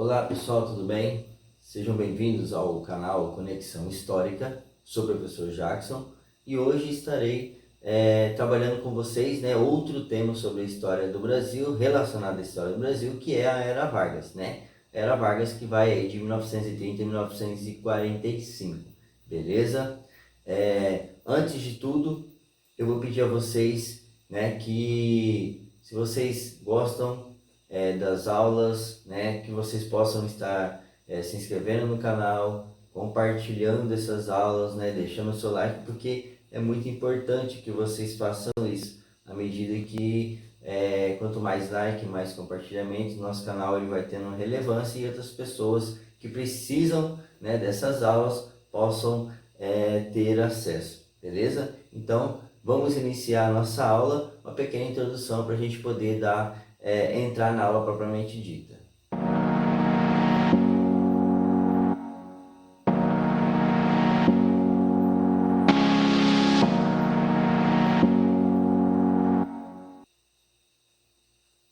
Olá pessoal, tudo bem? Sejam bem-vindos ao canal Conexão Histórica. Sou o professor Jackson e hoje estarei trabalhando com vocês, outro tema sobre a história do Brasil, relacionado à história do Brasil, que é a Era Vargas, Era Vargas, que vai aí de 1930 a 1945, beleza? Antes de tudo, eu vou pedir a vocês, que se vocês gostam das aulas, que vocês possam estar se inscrevendo no canal, compartilhando essas aulas, deixando o seu like, porque é muito importante que vocês façam isso, à medida que quanto mais like, mais compartilhamento, nosso canal ele vai tendo relevância e outras pessoas que precisam dessas aulas possam ter acesso, beleza? Então, vamos iniciar a nossa aula, uma pequena introdução para a gente poder entrar na aula propriamente dita.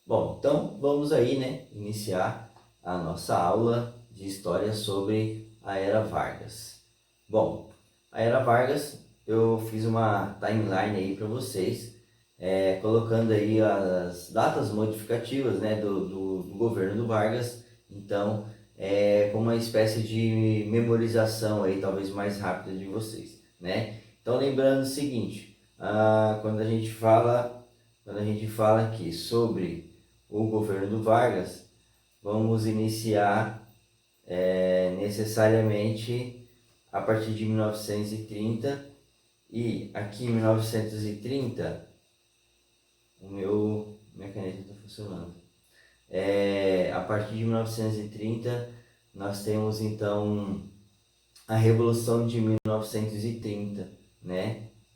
Bom, então vamos aí, iniciar a nossa aula de história sobre a Era Vargas. Bom, a Era Vargas, eu fiz uma timeline aí para vocês, colocando aí as datas modificativas, do governo do Vargas. Então, com uma espécie de memorização aí, talvez mais rápida de vocês, Então, lembrando o seguinte, quando a gente fala aqui sobre o governo do Vargas, vamos iniciar necessariamente a partir de 1930, e aqui em 1930, minha caneta está funcionando. A partir de 1930, nós temos então a Revolução de 1930,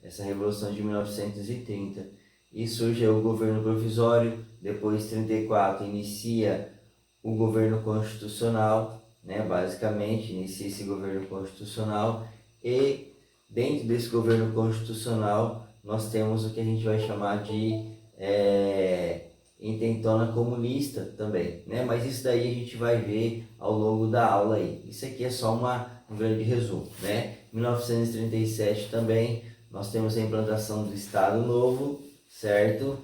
Essa Revolução de 1930. E surge o governo provisório, depois 34 inicia o governo constitucional, basicamente inicia esse governo constitucional, e dentro desse governo constitucional nós temos o que a gente vai chamar de intentona comunista também, Mas isso daí a gente vai ver ao longo da aula aí. Isso aqui é só um grande resumo, 1937 também nós temos a implantação do Estado Novo, certo?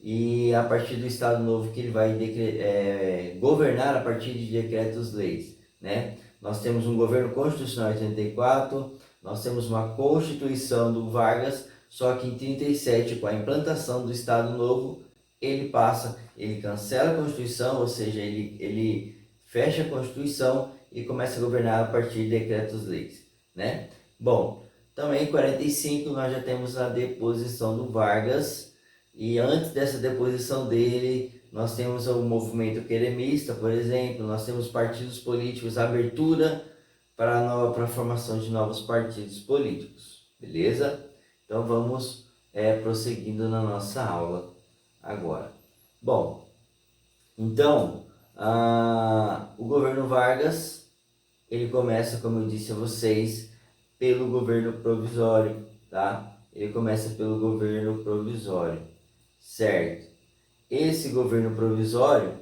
E a partir do Estado Novo que ele vai governar a partir de decretos-leis, Nós temos um governo constitucional em 34, nós temos uma Constituição do Vargas, só que em 37, com a implantação do Estado Novo, ele cancela a Constituição, ou seja, ele fecha a Constituição e começa a governar a partir de decretos-leis, Bom, também em 45 nós já temos a deposição do Vargas, e antes dessa deposição dele, nós temos o movimento queremista, por exemplo, nós temos partidos políticos, abertura para a formação de novos partidos políticos, beleza? Então vamos prosseguindo na nossa aula agora. Bom, então, o governo Vargas, ele começa, como eu disse a vocês, pelo governo provisório, tá? Ele começa pelo governo provisório, certo? Esse governo provisório,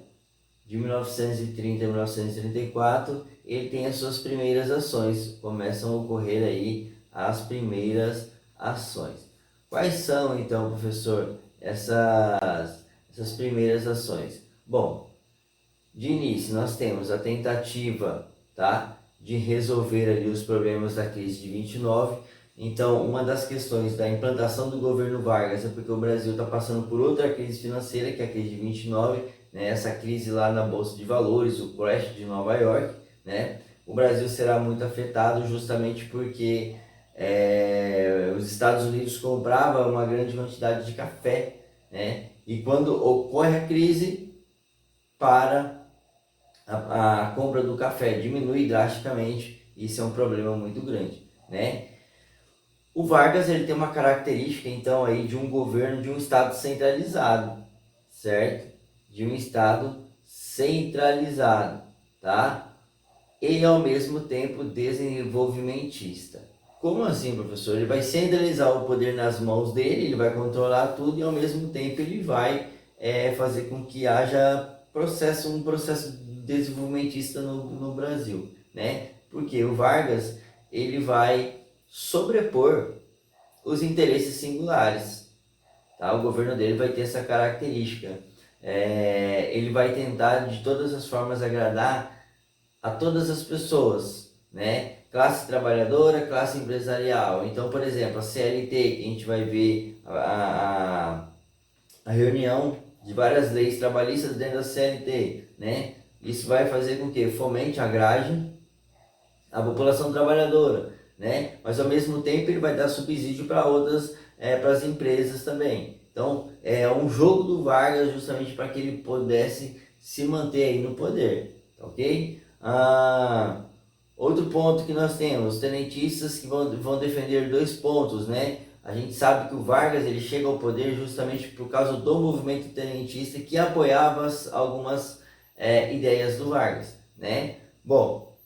de 1930 a 1934, ele tem as suas primeiras ações, começam a ocorrer aí as primeiras ações. Quais são, então, professor, essas primeiras ações? Bom, de início nós temos a tentativa, de resolver ali os problemas da crise de 29. Então, uma das questões da implantação do governo Vargas é porque o Brasil está passando por outra crise financeira, que é a crise de 29, essa crise lá na Bolsa de Valores, o crash de Nova York, O Brasil será muito afetado justamente porque os Estados Unidos compravam uma grande quantidade de café, E quando ocorre a crise, para a compra do café diminui drasticamente. Isso é um problema muito grande, O Vargas ele tem uma característica então aí de um governo, de um estado centralizado, certo? De um estado centralizado, tá? E ao mesmo tempo desenvolvimentista. Como assim, professor? Ele vai centralizar o poder nas mãos dele, ele vai controlar tudo e ao mesmo tempo ele vai fazer com que haja um processo desenvolvimentista no Brasil, né? Porque o Vargas, ele vai sobrepor os interesses singulares, tá? O governo dele vai ter essa característica. Ele vai tentar de todas as formas agradar a todas as pessoas, né? Classe trabalhadora, classe empresarial. Então, por exemplo, a CLT, que a gente vai ver a reunião de várias leis trabalhistas dentro da CLT, né? Isso vai fazer com que fomente a grade, a população trabalhadora, né? Mas ao mesmo tempo ele vai dar subsídio para outras, para as empresas também. Então é um jogo do Vargas justamente para que ele pudesse se manter aí no poder, ok? Outro ponto que nós temos, tenentistas que vão defender 2 pontos, né? A gente sabe que o Vargas ele chega ao poder justamente por causa do movimento tenentista que apoiava algumas ideias do Vargas, né? Bom,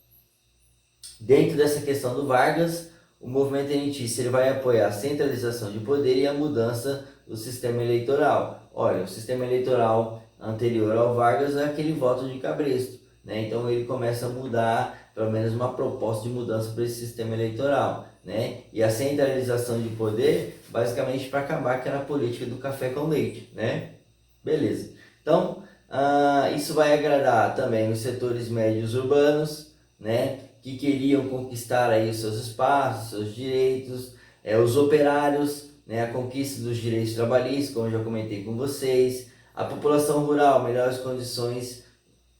dentro dessa questão do Vargas, o movimento tenentista ele vai apoiar a centralização de poder e a mudança do sistema eleitoral. Olha, o sistema eleitoral anterior ao Vargas é aquele voto de cabresto, né? Então ele começa a mudar, pelo menos uma proposta de mudança para esse sistema eleitoral, né? E a centralização de poder, basicamente para acabar aquela política do café com leite, né? Beleza. Então, isso vai agradar também os setores médios urbanos, né? Que queriam conquistar aí os seus espaços, seus direitos, os operários, né? A conquista dos direitos trabalhistas, como eu já comentei com vocês, a população rural, melhores condições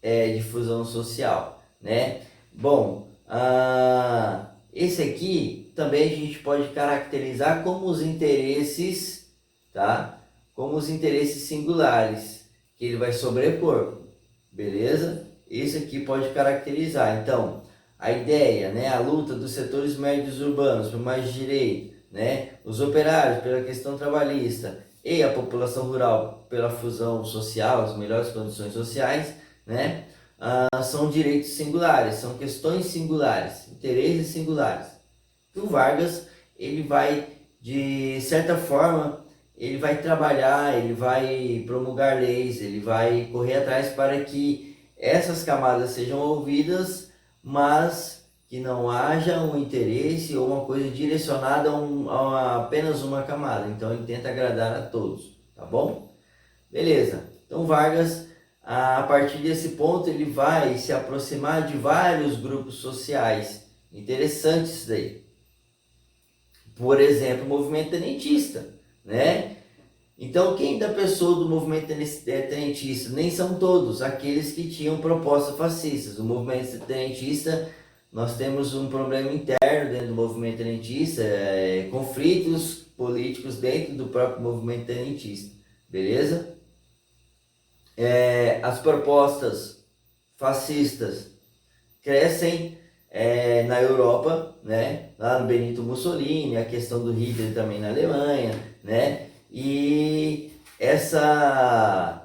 de fusão social, né? Bom, esse aqui também a gente pode caracterizar como os interesses, tá? Como os interesses singulares, que ele vai sobrepor, beleza? Esse aqui pode caracterizar, então, a ideia, né? A luta dos setores médios urbanos por mais direito, né? Os operários pela questão trabalhista e a população rural pela fusão social, as melhores condições sociais, né? São direitos singulares, são questões singulares, interesses singulares. E o Vargas, ele vai, de certa forma, ele vai trabalhar, ele vai promulgar leis, ele vai correr atrás para que essas camadas sejam ouvidas, mas que não haja um interesse ou uma coisa direcionada a apenas uma camada. Então ele tenta agradar a todos, tá bom? Beleza. Então Vargas, a partir desse ponto, ele vai se aproximar de vários grupos sociais. Interessante isso daí. Por exemplo, o movimento tenentista, né? Então, quem da pessoa do movimento tenentista? Nem são todos aqueles que tinham propostas fascistas. O movimento tenentista, nós temos um problema interno dentro do movimento tenentista, conflitos políticos dentro do próprio movimento tenentista, beleza? As propostas fascistas crescem na Europa, né? Lá no Benito Mussolini, a questão do Hitler também na Alemanha, né? E essas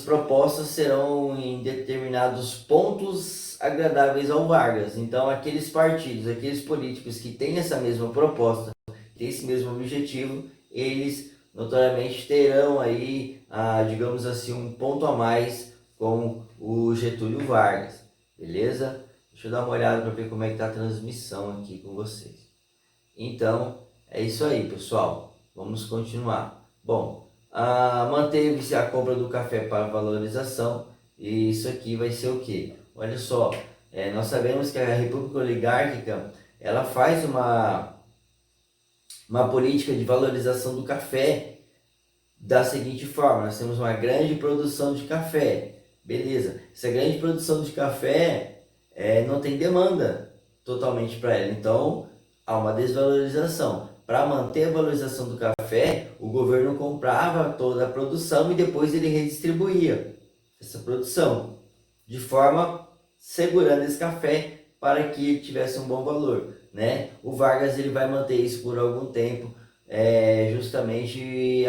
propostas serão em determinados pontos agradáveis ao Vargas. Então, aqueles partidos, aqueles políticos que têm essa mesma proposta, têm esse mesmo objetivo, eles notoriamente terão aí, digamos assim, um ponto a mais com o Getúlio Vargas, beleza? Deixa eu dar uma olhada para ver como é que está a transmissão aqui com vocês. Então, é isso aí, pessoal. Vamos continuar. Bom, manteve-se a compra do café para valorização. E isso aqui vai ser o quê? Olha só, nós sabemos que a República Oligárquica, ela faz uma política de valorização do café da seguinte forma: nós temos uma grande produção de café, beleza? Essa grande produção de café não tem demanda totalmente para ela, então há uma desvalorização. Para manter a valorização do café, o governo comprava toda a produção e depois ele redistribuía essa produção, de forma segurando esse café para que ele tivesse um bom valor, né? O Vargas ele vai manter isso por algum tempo, justamente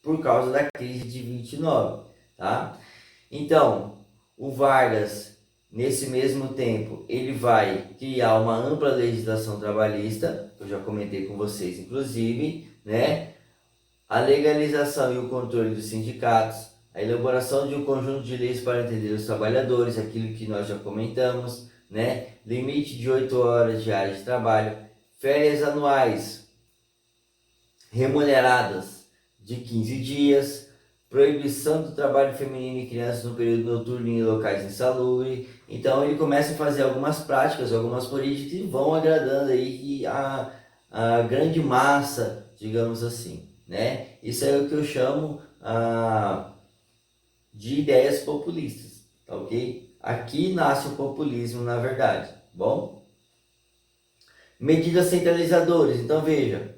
por causa da crise de 29, tá? Então, o Vargas, nesse mesmo tempo, ele vai criar uma ampla legislação trabalhista, que eu já comentei com vocês, inclusive, né? A legalização e o controle dos sindicatos, a elaboração de um conjunto de leis para atender os trabalhadores, aquilo que nós já comentamos, né? Limite de 8 horas diárias de trabalho, férias anuais remuneradas de 15 dias, proibição do trabalho feminino e crianças no período noturno em locais insalubres. Então ele começa a fazer algumas práticas, algumas políticas que vão agradando aí a grande massa, digamos assim, né? Isso é o que eu chamo de ideias populistas, tá ok? Aqui nasce o populismo, na verdade, bom? Medidas centralizadoras, então veja,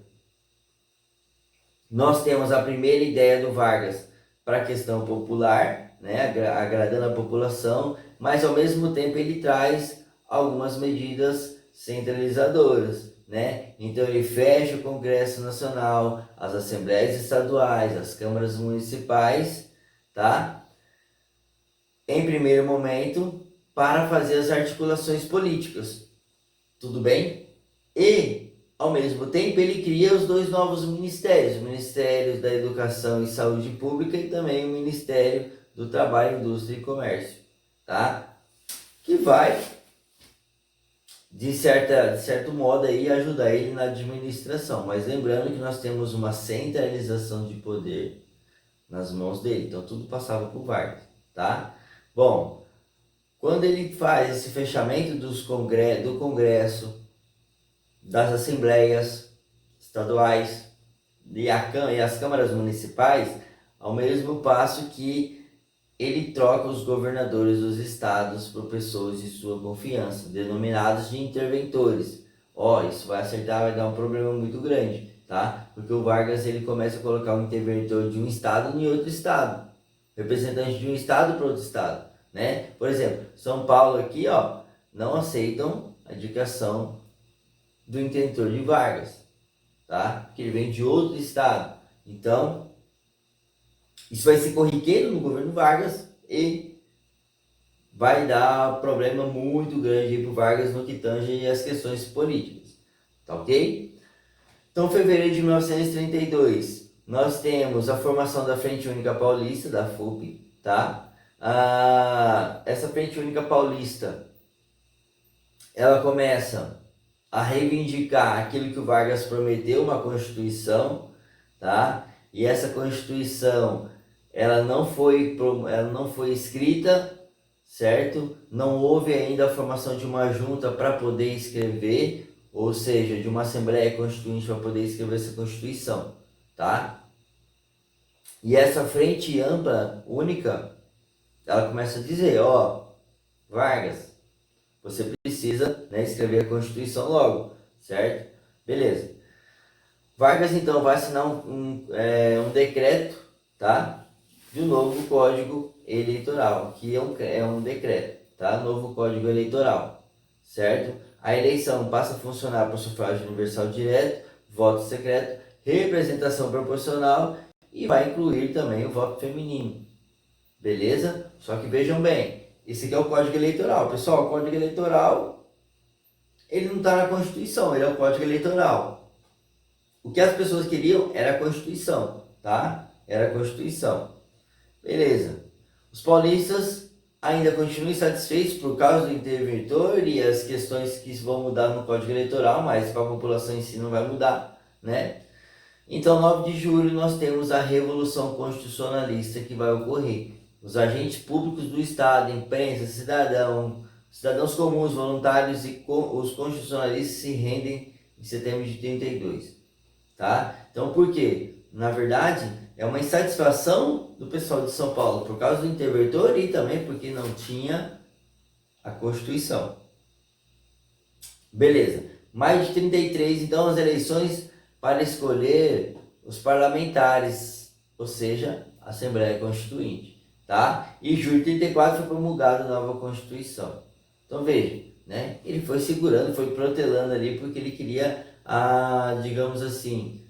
nós temos a primeira ideia do Vargas para a questão popular, né, agradando a população, mas ao mesmo tempo ele traz algumas medidas centralizadoras, né? Então ele fecha o Congresso Nacional, as assembleias estaduais, as câmaras municipais, tá? Em primeiro momento, para fazer as articulações políticas, tudo bem? E ao mesmo tempo, ele cria os dois novos ministérios, o Ministério da Educação e Saúde Pública e também o Ministério do Trabalho, Indústria e Comércio, tá? Que vai, de certo modo, aí, ajudar ele na administração. Mas lembrando que nós temos uma centralização de poder nas mãos dele, então tudo passava por Vargas, tá? Bom, quando ele faz esse fechamento do Congresso, das assembleias estaduais e as câmaras municipais, ao mesmo passo que ele troca os governadores dos estados por pessoas de sua confiança, denominados de interventores. Isso vai dar um problema muito grande, tá? Porque o Vargas ele começa a colocar um interventor de um estado em outro estado, representante de um estado para outro estado, né? Por exemplo, São Paulo aqui, não aceitam a indicação do interventor de Vargas, tá? Porque ele vem de outro estado. Então, isso vai ser corriqueiro no governo Vargas e vai dar um problema muito grande para o Vargas no que tange as questões políticas, tá ok? Então, em fevereiro de 1932, nós temos a formação da Frente Única Paulista, da FUP, tá? Essa Frente Única Paulista, ela começa a reivindicar aquilo que o Vargas prometeu, uma Constituição, tá? E essa Constituição, ela não foi escrita, certo? Não houve ainda a formação de uma junta para poder escrever, ou seja, de uma Assembleia Constituinte para poder escrever essa Constituição, tá? E essa frente ampla, única, ela começa a dizer, Vargas, você precisa, né, escrever a Constituição logo, certo? Beleza. Vargas, então, vai assinar um decreto, tá? De um novo Código Eleitoral, que é um decreto, tá? Novo Código Eleitoral, certo? A eleição passa a funcionar por sufrágio universal direto, voto secreto, representação proporcional e vai incluir também o voto feminino, beleza? Só que vejam bem, esse aqui é o Código Eleitoral. Pessoal, o Código Eleitoral, ele não está na Constituição, ele é o Código Eleitoral. O que as pessoas queriam era a Constituição, tá? Era a Constituição. Beleza. Os paulistas ainda continuam insatisfeitos por causa do interventor e as questões que vão mudar no Código Eleitoral, mas para a população em si não vai mudar, né? Então, 9 de julho, nós temos a Revolução Constitucionalista que vai ocorrer. Os agentes públicos do Estado, imprensa, cidadãos comuns, voluntários e os constitucionalistas se rendem em setembro de 32, tá? Então, por quê? Na verdade, é uma insatisfação do pessoal de São Paulo por causa do interventor e também porque não tinha a Constituição. Beleza. Maio de 33, então, as eleições para escolher os parlamentares, ou seja, a Assembleia Constituinte, tá? E julho de 34 foi promulgada a nova Constituição. Então veja, né? Ele foi segurando, foi protelando ali porque ele queria, digamos assim,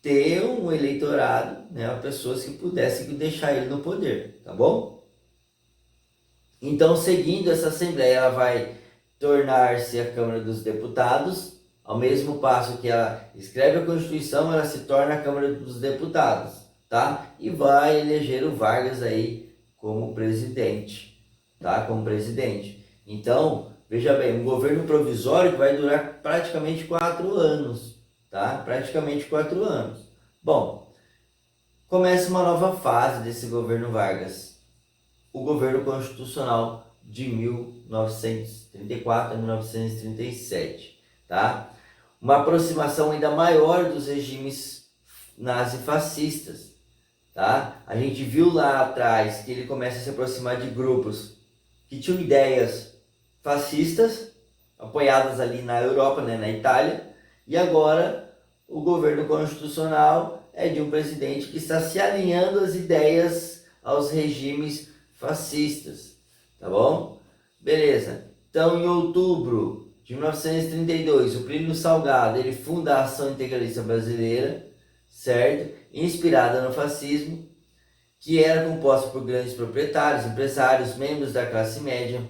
ter um eleitorado, né? Pessoas que pudessem deixar ele no poder, tá bom? Então, seguindo essa Assembleia, ela vai tornar-se a Câmara dos Deputados. Ao mesmo passo que ela escreve a Constituição, ela se torna a Câmara dos Deputados, tá? E vai eleger o Vargas aí como presidente, tá? Como presidente. Então, veja bem, um governo provisório que vai durar praticamente 4 anos, tá? Praticamente 4 anos. Bom, começa uma nova fase desse governo Vargas, o governo constitucional de 1934 a 1937, tá? Uma aproximação ainda maior dos regimes nazifascistas, tá? A gente viu lá atrás que ele começa a se aproximar de grupos que tinham ideias fascistas, apoiadas ali na Europa, né, na Itália, e agora o governo constitucional é de um presidente que está se alinhando às ideias aos regimes fascistas, tá bom? Beleza. Então, em outubro de 1932, o Plínio Salgado, ele funda a Ação Integralista Brasileira, certo? Inspirada no fascismo, que era composta por grandes proprietários, empresários, membros da classe média,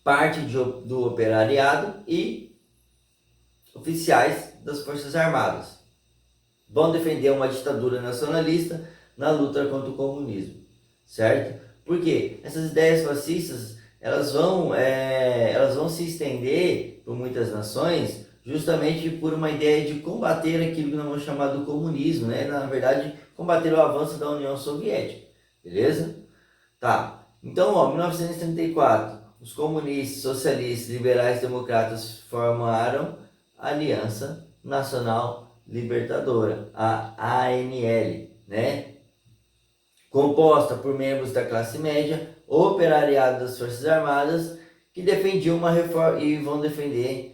parte do operariado e oficiais das Forças Armadas. Vão defender uma ditadura nacionalista na luta contra o comunismo, certo? Porque essas ideias fascistas elas vão se estender por muitas nações justamente por uma ideia de combater aquilo que nós vamos chamar do comunismo, né? Na verdade, combater o avanço da União Soviética, beleza? Tá, então, ó, 1934, os comunistas, socialistas, liberais, democratas formaram a Aliança Nacional Libertadora, a ANL, né? Composta por membros da classe média, operariado das Forças Armadas, que defendiam uma reforma e vão defender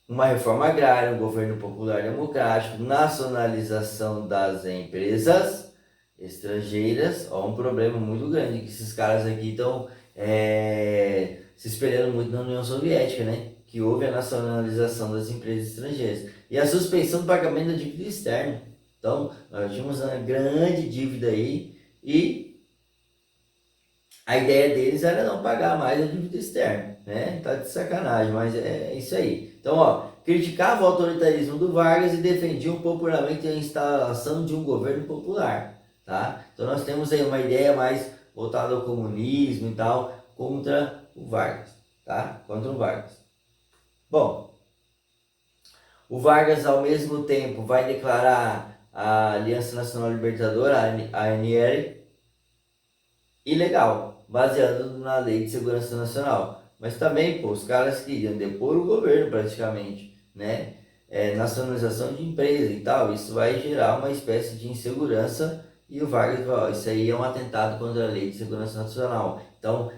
uma reforma agrária, um governo popular democrático, nacionalização das empresas estrangeiras. Ó, um problema muito grande, que esses caras aqui estão se espelhando muito na União Soviética, né? Que houve a nacionalização das empresas estrangeiras e a suspensão do pagamento da dívida externa. Então, nós tínhamos uma grande dívida aí e a ideia deles era não pagar mais a dívida externa, né? Tá de sacanagem, mas é isso aí. Então, ó, criticava o autoritarismo do Vargas e defendiam popularmente a instalação de um governo popular, tá? Então nós temos aí uma ideia mais voltada ao comunismo e tal, contra o Vargas, tá? Contra o Vargas. Bom, o Vargas ao mesmo tempo vai declarar a Aliança Nacional Libertadora, a ANL, ilegal, baseado na Lei de Segurança Nacional. Mas também, pô, os caras queriam depor o governo praticamente, né? Nacionalização de empresa e tal, isso vai gerar uma espécie de insegurança e o Vargas falou, isso aí é um atentado contra a Lei de Segurança Nacional. Então,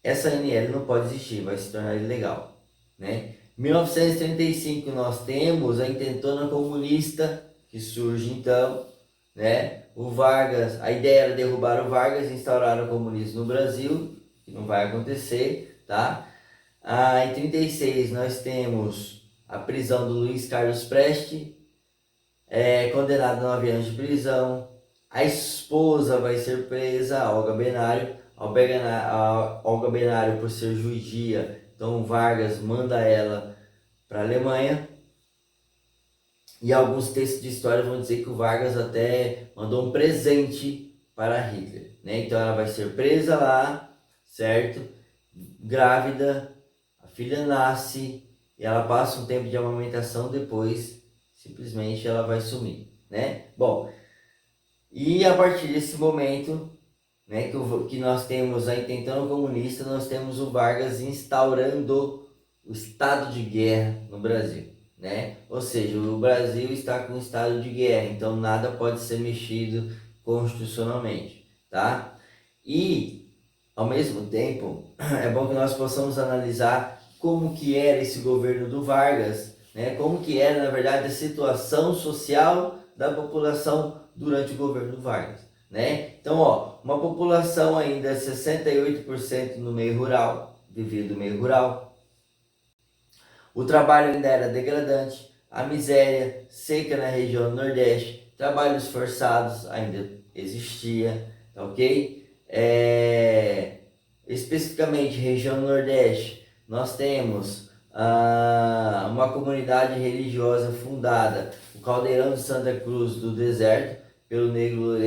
essa ANL não pode existir, vai se tornar ilegal, né? 1935 nós temos a intentona comunista que surge então, né? O Vargas, a ideia era derrubar o Vargas e instaurar o comunismo no Brasil, que não vai acontecer, tá? Em 36 nós temos a prisão do Luiz Carlos Prestes, condenado a 9 anos de prisão. A esposa vai ser presa, a Olga Benário. A Olga Benário, por ser judia, então Vargas manda ela para a Alemanha. E alguns textos de história vão dizer que o Vargas até mandou um presente para Hitler, né? Então ela vai ser presa lá, certo? Grávida, a filha nasce e ela passa um tempo de amamentação, depois simplesmente ela vai sumir, né? Bom, e a partir desse momento, né, que nós temos a intentona comunista, nós temos o Vargas instaurando o estado de guerra no Brasil, né? Ou seja, o Brasil está com estado de guerra, então nada pode ser mexido constitucionalmente, tá? E, ao mesmo tempo, é bom que nós possamos analisar como que era esse governo do Vargas, né? Como que era, na verdade, a situação social da população durante o governo do Vargas, né? Então, ó, uma população ainda 68% no meio rural, vivia do meio rural. O trabalho ainda era degradante, a miséria seca na região do Nordeste, trabalhos forçados ainda existia, tá ok? Especificamente região do Nordeste, nós temos uma comunidade religiosa fundada, o Caldeirão de Santa Cruz do Deserto, pelo negro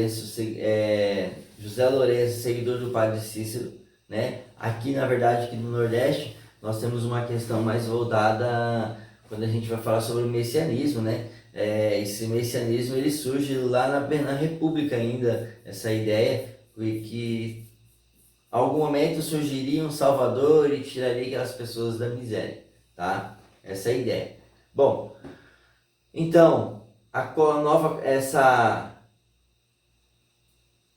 José Lourenço, seguidor do padre Cícero, né? Aqui, na verdade, aqui no Nordeste, nós temos uma questão mais voltada quando a gente vai falar sobre o messianismo, né? Esse messianismo ele surge lá na República ainda, essa ideia que algum momento surgiria um Salvador e tiraria aquelas pessoas da miséria, tá? Essa é a ideia. Bom, então,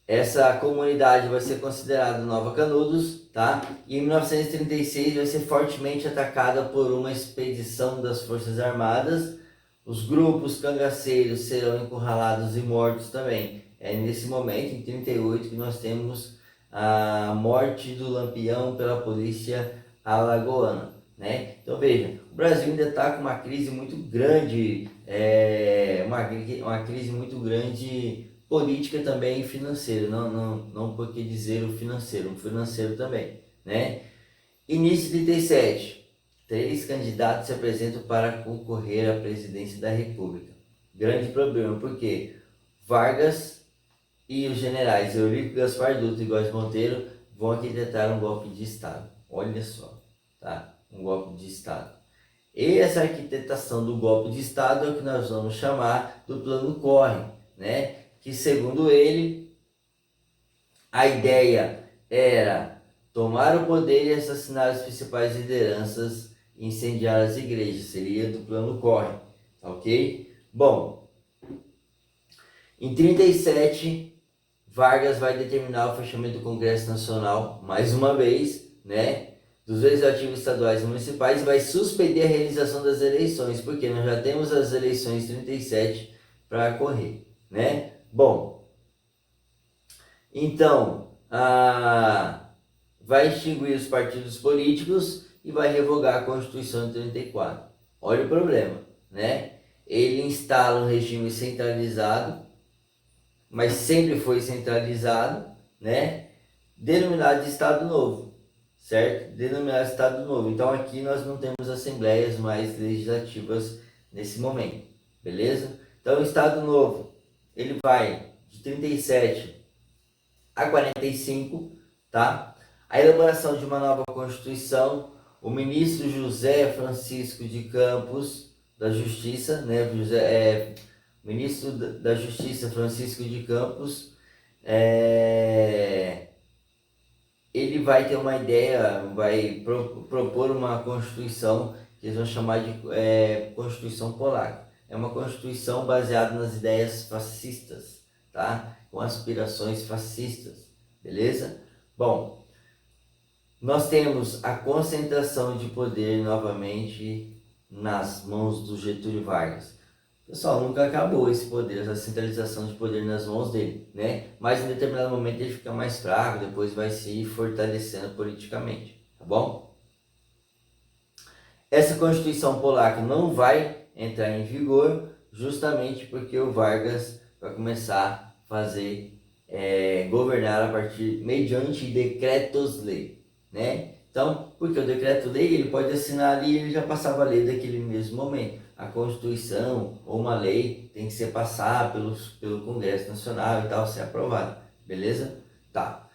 essa comunidade vai ser considerada Nova Canudos, tá? E em 1936 vai ser fortemente atacada por uma expedição das Forças Armadas. Os grupos cangaceiros serão encurralados e mortos também. É nesse momento, em 38, que nós temos a morte do Lampião pela polícia alagoana, né? Então veja, o Brasil ainda está com uma crise muito grande, uma crise muito grande política também e financeira, não por que dizer o financeiro também, né? Início de 37, 3 candidatos se apresentam para concorrer à presidência da República. Grande problema, porque Vargas e os generais Eurico Gaspar Dutra e Góes Monteiro vão arquitetar um golpe de Estado. Olha só, tá? Um golpe de Estado. E essa arquitetação do golpe de Estado é o que nós vamos chamar do Plano Corre, né? Que segundo ele, a ideia era tomar o poder e assassinar as principais lideranças e incendiar as igrejas. Seria do Plano Corre, ok? Bom, em 37, Vargas vai determinar o fechamento do Congresso Nacional, mais uma vez, né, dos legislativos estaduais e municipais, e vai suspender a realização das eleições, porque nós já temos as eleições 37 para correr, né? Bom, então, vai extinguir os partidos políticos e vai revogar a Constituição de 34. Olha o problema, né? Ele instala um regime centralizado, mas sempre foi centralizado, né? Denominado de Estado Novo, certo? Denominado de Estado Novo. Então aqui nós não temos assembleias mais legislativas nesse momento, beleza? Então o Estado Novo, ele vai de 37 a 45, tá? A elaboração de uma nova Constituição, o ministro José Francisco de Campos, da Justiça, né? Ministro da Justiça Francisco de Campos, ele vai ter uma ideia, vai propor uma Constituição que eles vão chamar de Constituição Polaca. É uma Constituição baseada nas ideias fascistas, tá? Com aspirações fascistas, beleza? Bom, nós temos a concentração de poder novamente nas mãos do Getúlio Vargas. Pessoal, nunca acabou esse poder, essa centralização de poder nas mãos dele, né? Mas em determinado momento ele fica mais fraco, depois vai se fortalecendo politicamente, tá bom? Essa Constituição Polaca não vai entrar em vigor justamente porque o Vargas vai começar a fazer, governar a partir, mediante decretos-lei, né? Então, porque o decreto-lei ele pode assinar ali e ele já passava a lei daquele mesmo momento. A Constituição ou uma lei tem que ser passada pelo Congresso Nacional e tal, ser aprovada, beleza? Tá.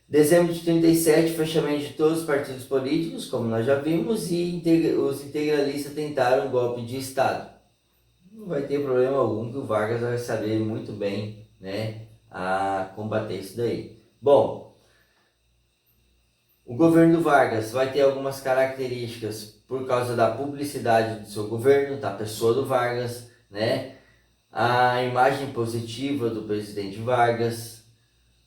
Dezembro de 37, fechamento de todos os partidos políticos, como nós já vimos, e os integralistas tentaram um golpe de Estado. Não vai ter problema algum, que o Vargas vai saber muito bem, né, a combater isso daí. Bom, o governo do Vargas vai ter algumas características por causa da publicidade do seu governo, da pessoa do Vargas, né? A imagem positiva do presidente Vargas,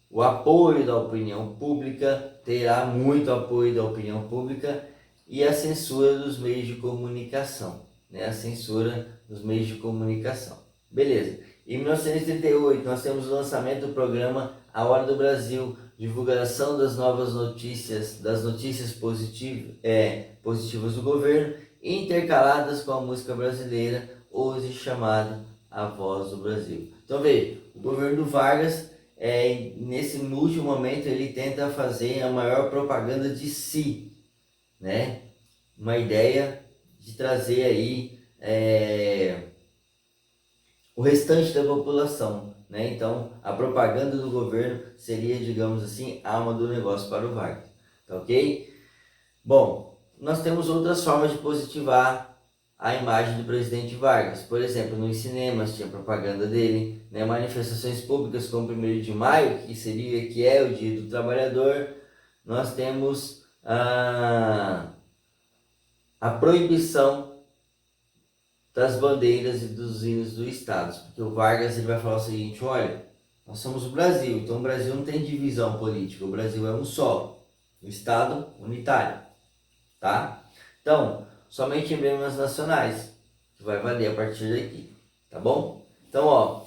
o apoio da opinião pública, terá muito apoio da opinião pública, e a censura dos meios de comunicação, né? A censura dos meios de comunicação. Beleza. Em 1938, nós temos o lançamento do programa A Hora do Brasil, divulgação das novas notícias, das notícias positivas do governo, intercaladas com a música brasileira, hoje chamada A Voz do Brasil. Então veja, o governo do Vargas, nesse último momento, ele tenta fazer a maior propaganda de si, né? Uma ideia de trazer aí o restante da população, né? Então, a propaganda do governo seria, digamos assim, a alma do negócio para o Vargas, tá ok? Bom, nós temos outras formas de positivar a imagem do presidente Vargas. Por exemplo, nos cinemas tinha propaganda dele, né? Manifestações públicas como 1º de maio, que é o Dia do Trabalhador. Nós temos a proibição das bandeiras e dos hinos do Estado, porque o Vargas ele vai falar o seguinte: olha, nós somos o Brasil, então o Brasil não tem divisão política, o Brasil é um só, um Estado unitário, tá? Então, somente emblemas nacionais, que vai valer a partir daqui, tá bom? Então, ó,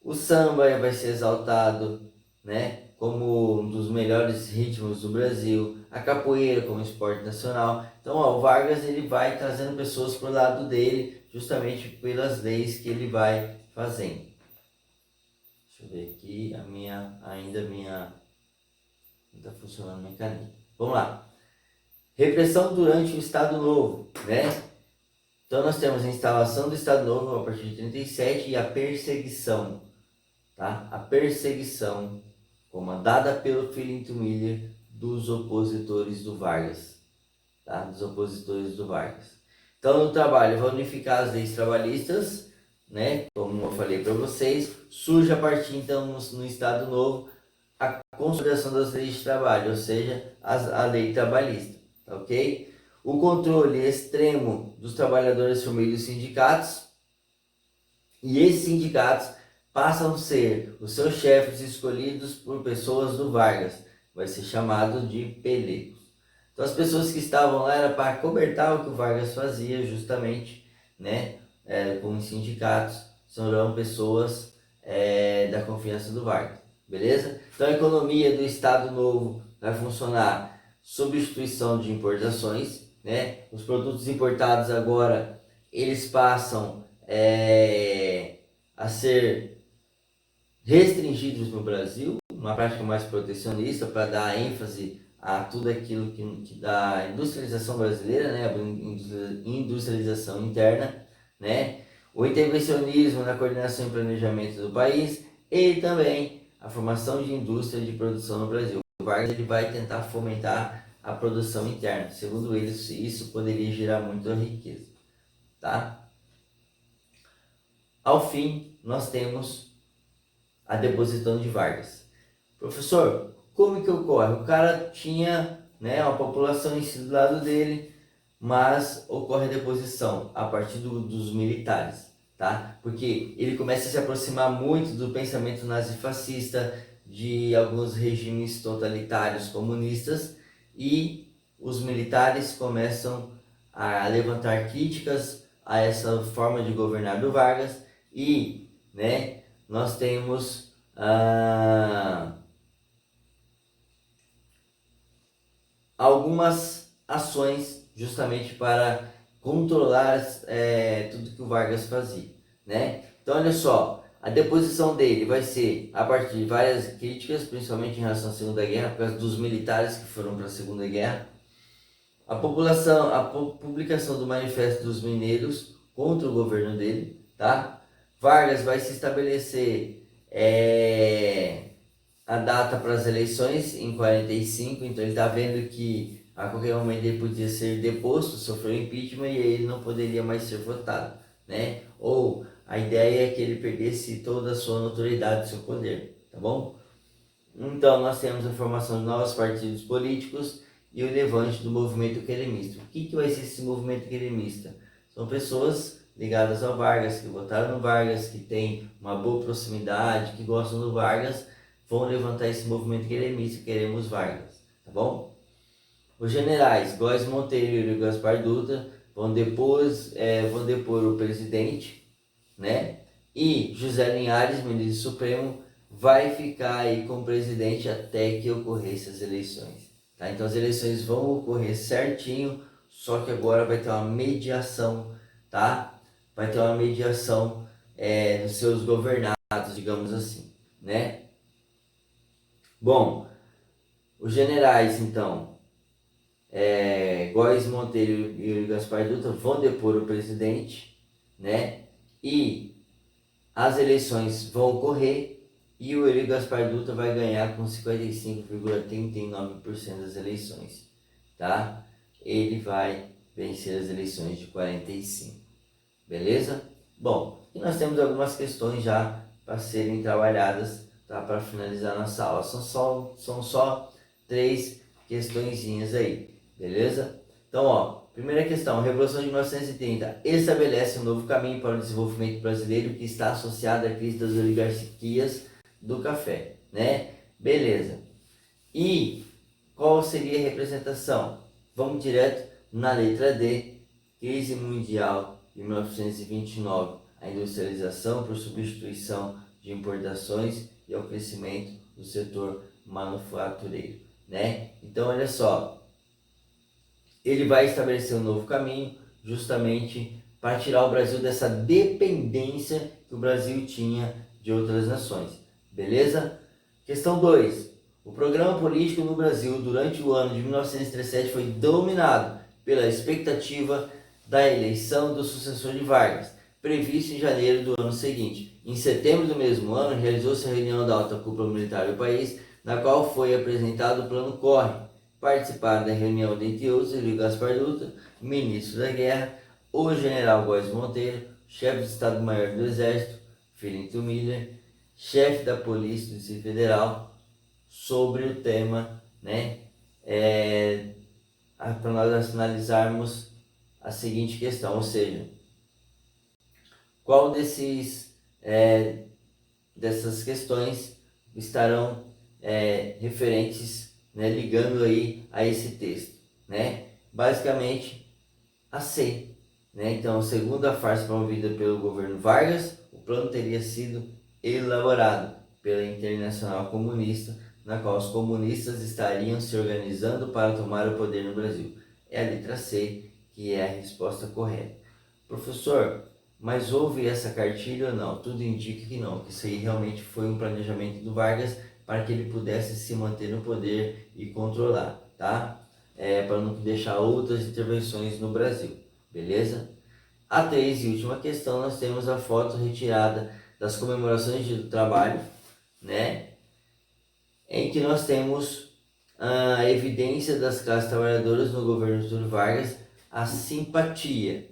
o samba vai ser exaltado, né, como um dos melhores ritmos do Brasil, a capoeira como esporte nacional. Então, ó, o Vargas ele vai trazendo pessoas para o lado dele, justamente pelas leis que ele vai fazendo. Deixa eu ver aqui, não está funcionando a minha caneta. Vamos lá. Repressão durante o Estado Novo, né? Então nós temos a instalação do Estado Novo a partir de 37 e a perseguição, tá? A perseguição comandada pelo Filinto Miller dos opositores do Vargas, tá? Dos opositores do Vargas. Então no trabalho vai unificar as leis trabalhistas, né? Como eu falei para vocês, surge a partir então no Estado Novo a consolidação das leis de trabalho, ou seja, a lei trabalhista, tá ok? O controle extremo dos trabalhadores por meio dos sindicatos, e esses sindicatos passam a ser os seus chefes escolhidos por pessoas do Vargas, vai ser chamado de pelegos. Então as pessoas que estavam lá era para cobertar o que o Vargas fazia justamente, né, com os sindicatos, serão pessoas da confiança do Vargas, beleza? Então a economia do Estado Novo vai funcionar substituição de importações, né? Os produtos importados agora eles passam a ser restringidos no Brasil, uma prática mais protecionista para dar ênfase a tudo aquilo que da industrialização brasileira, né, a industrialização interna, né, o intervencionismo na coordenação e planejamento do país e também a formação de indústria de produção no Brasil. O Vargas ele vai tentar fomentar a produção interna, segundo eles isso poderia gerar muita riqueza, tá? Ao fim, nós temos a deposição de Vargas. Professor, como que ocorre? O cara tinha, né, a população em si do lado dele, mas ocorre a deposição a partir dos militares, tá? Porque ele começa a se aproximar muito do pensamento nazifascista, de alguns regimes totalitários comunistas, e os militares começam a levantar críticas a essa forma de governar do Vargas e, né, nós temos algumas ações justamente para controlar tudo que o Vargas fazia, né? Então olha só, a deposição dele vai ser a partir de várias críticas, principalmente em relação à Segunda Guerra, por causa dos militares que foram para a Segunda Guerra, a publicação do Manifesto dos Mineiros contra o governo dele, tá? Vargas vai se estabelecer a data para as eleições em 45, então ele está vendo que a qualquer momento ele podia ser deposto, sofreu impeachment e ele não poderia mais ser votado, né? Ou a ideia é que ele perdesse toda a sua notoriedade, seu poder, tá bom? Então nós temos a formação de novos partidos políticos e o levante do movimento queremista. O que vai ser esse movimento queremista? São pessoas ligadas ao Vargas, que votaram no Vargas, que têm uma boa proximidade, que gostam do Vargas, vão levantar esse movimento queremista, queremos Vargas, tá bom? Os generais Góes Monteiro e Gaspar Dutra vão depor o presidente, né? E José Linhares, ministro supremo, vai ficar aí como presidente até que ocorressem as eleições, tá? Então as eleições vão ocorrer certinho, só que agora vai ter uma mediação, tá? Vai ter uma mediação dos seus governados, digamos assim, né? Bom, os generais, então, Góes Monteiro e Gaspar Dutra vão depor o presidente, né? E as eleições vão ocorrer e o Eurico Gaspar Dutra vai ganhar com 55,39% das eleições, tá? Ele vai vencer as eleições de 45, beleza? Bom, e nós temos algumas questões já para serem trabalhadas, tá? Para finalizar nossa aula. São só 3 questõezinhas aí, beleza? Então, ó, primeira questão, a Revolução de 1930 estabelece um novo caminho para o desenvolvimento brasileiro que está associado à crise das oligarquias do café, né? Beleza. E qual seria a representação? Vamos direto na letra D, crise mundial de 1929, a industrialização por substituição de importações e ao crescimento do setor manufatureiro, né? Então, olha só, ele vai estabelecer um novo caminho justamente para tirar o Brasil dessa dependência que o Brasil tinha de outras nações, beleza? Questão 2. O programa político no Brasil durante o ano de 1937 foi dominado pela expectativa da eleição do sucessor de Vargas, previsto em janeiro do ano seguinte. Em setembro do mesmo ano, realizou-se a reunião da alta cúpula militar do país, na qual foi apresentado o Plano Corre. Participaram da reunião, dentre outros, Eurico Gaspar Dutra, ministro da Guerra, o general Góes Monteiro, chefe do Estado-Maior do Exército, Filinto Miller, chefe da Polícia do Distrito Federal, sobre o tema, né, para nós analisarmos a seguinte questão, ou seja, qual dessas questões estarão referentes, né, ligando aí a esse texto, né? Basicamente a C, né? Então, segundo a farsa promovida pelo governo Vargas, o plano teria sido elaborado pela Internacional Comunista, na qual os comunistas estariam se organizando para tomar o poder no Brasil. É a letra C que é a resposta correta. Professor, mas houve essa cartilha ou não? Tudo indica que não, que isso aí realmente foi um planejamento do Vargas para que ele pudesse se manter no poder e controlar, tá? Para não deixar outras intervenções no Brasil, beleza? A 3 e última questão, nós temos a foto retirada das comemorações do trabalho, né? Em que nós temos a evidência das classes trabalhadoras no governo Getúlio Vargas, a simpatia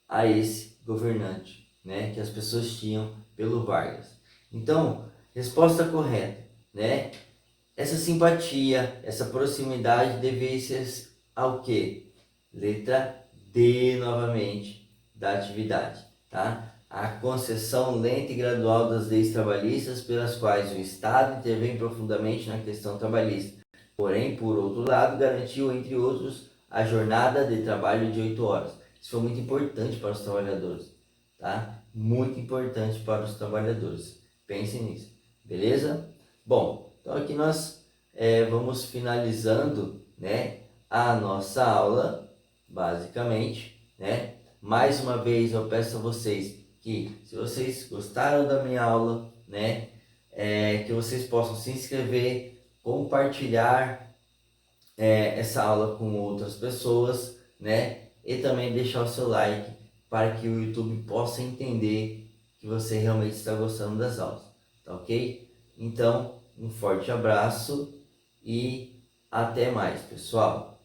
a esse governante, né? Que as pessoas tinham pelo Vargas. Então, resposta correta, né? Essa simpatia, essa proximidade devia-se ao quê? Letra D novamente da atividade, tá? A concessão lenta e gradual das leis trabalhistas pelas quais o Estado intervém profundamente na questão trabalhista. Porém, por outro lado, garantiu, entre outros, a jornada de trabalho de 8 horas. Isso foi muito importante para os trabalhadores, tá? Muito importante para os trabalhadores. Pensem nisso, beleza? Bom, então aqui nós vamos finalizando, né, a nossa aula, basicamente, né? Mais uma vez eu peço a vocês que, se vocês gostaram da minha aula, né, que vocês possam se inscrever, compartilhar essa aula com outras pessoas, né, e também deixar o seu like para que o YouTube possa entender que você realmente está gostando das aulas, tá ok? Então, um forte abraço e até mais, pessoal!